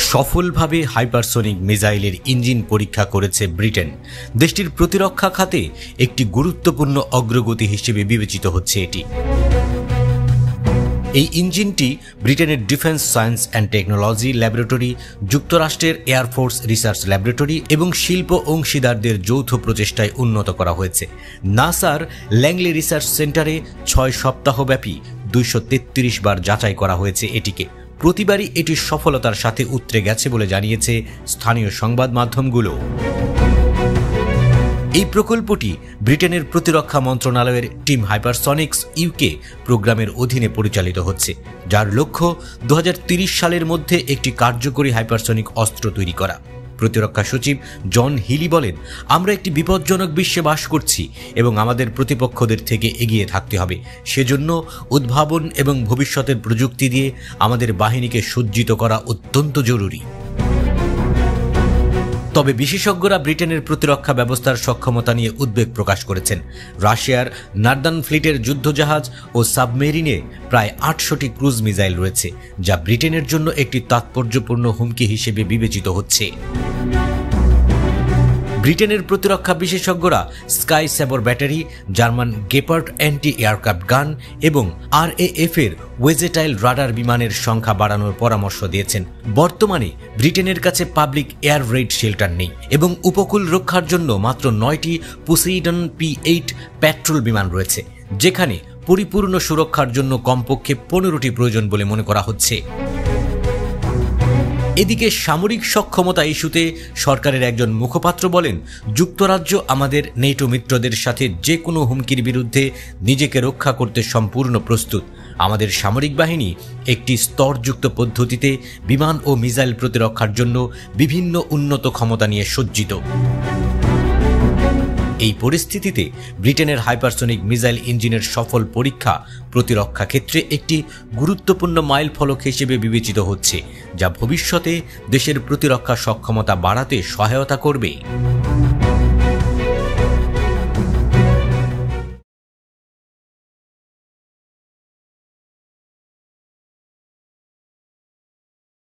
সফলভাবে হাইপারসোনিক মিসাইলের ইঞ্জিন পরীক্ষা করেছে ব্রিটেন। দেশটির প্রতিরক্ষা খাতে একটি গুরুত্বপূর্ণ অগ্রগতি হিসেবে বিবেচিত হচ্ছে এটি। এই ইঞ্জিনটি ব্রিটেনের defence science and technology laboratory, যুক্তরাষ্ট্রের এয়ারফোর্স রিসার্চ ল্যাবরেটরি এবং শিল্প অংশীদারদের যৌথ প্রচেষ্টায় উন্নত করা হয়েছে। নাসার ল্যাংলি রিসার্চ সেন্টারে 6 সপ্তাহব্যাপী 233 বার যাচাই করা হয়েছে এটিকে। প্রতিবারই এটি সফলতার সাথে উতরে গেছে বলে জানিয়েছে স্থানীয় সংবাদ মাধ্যমগুলো। এই প্রকল্পটি ব্রিটেনের প্রতিরক্ষা মন্ত্রণালয়ের টিম হাইপারসনিক্স ইউকে প্রোগ্রামের অধীনে পরিচালিত হচ্ছে, যার লক্ষ্য 2030 সালের মধ্যে একটি কার্যকরী হাইপারসনিক অস্ত্র তৈরি করা। প্রতিরক্ষা সচিব জন হিলি বলেন, আমরা একটি বিপজ্জনক বিশ্বে বাস করছি এবং আমাদের প্রতিপক্ষদের থেকে এগিয়ে থাকতে হবে। সেজন্য উদ্ভাবন এবং ভবিষ্যতের প্রযুক্তি দিয়ে আমাদের বাহিনীকে সজ্জিত করা অত্যন্ত জরুরি। তবে বিশেষজ্ঞরা ব্রিটেনের প্রতিরক্ষা ব্যবস্থার সক্ষমতা নিয়ে উদ্বেগ প্রকাশ করেছেন। রাশিয়ার নার্দার্ন ফ্লিটের যুদ্ধজাহাজ ও সাবমেরিনে প্রায় 800টি ক্রুজ মিসাইল রয়েছে, যা ব্রিটেনের জন্য একটি তাৎপর্যপূর্ণ হুমকি হিসেবে বিবেচিত হচ্ছে। ব্রিটেনের প্রতিরক্ষা বিশেষজ্ঞরা sky sabre battery, German Gepard anti aircraft gun এবং RAF এর ওয়েজেটাইল রাডার বিমানের সংখ্যা বাড়ানোর পরামর্শ দিয়েছেন। বর্তমানে ব্রিটেনের কাছে পাবলিক এয়ার রেড শেল্টার নেই এবং উপকূল রক্ষার জন্য মাত্র 9টি পোসেইডন P8 প্যাট্রোল বিমান রয়েছে, যেখানে পরিপূর্ণ সুরক্ষার জন্য কমপক্ষে 15টি প্রয়োজন বলে মনে করা হচ্ছে। এদিকে সামরিক সক্ষমতা ইস্যুতে সরকারের একজন মুখপাত্র বলেন, যুক্তরাজ্য আমাদের নেটো মিত্রদের সাথে যে কোনো হুমকির বিরুদ্ধে নিজেকে রক্ষা করতে সম্পূর্ণ প্রস্তুত। আমাদের সামরিক বাহিনী একটি স্তরযুক্ত পদ্ধতিতে বিমান ও মিসাইল প্রতিরক্ষার জন্য বিভিন্ন উন্নত ক্ষমতা নিয়ে সজ্জিত। এই পরিস্থিতিতে ব্রিটেনের হাইপারসনিক মিসাইল ইঞ্জিনের সফল পরীক্ষা প্রতিরক্ষা ক্ষেত্রে একটি গুরুত্বপূর্ণ মাইলফলক হিসেবে বিবেচিত হচ্ছে, যা ভবিষ্যতে দেশের প্রতিরক্ষা সক্ষমতা বাড়াতে সহায়তা করবে।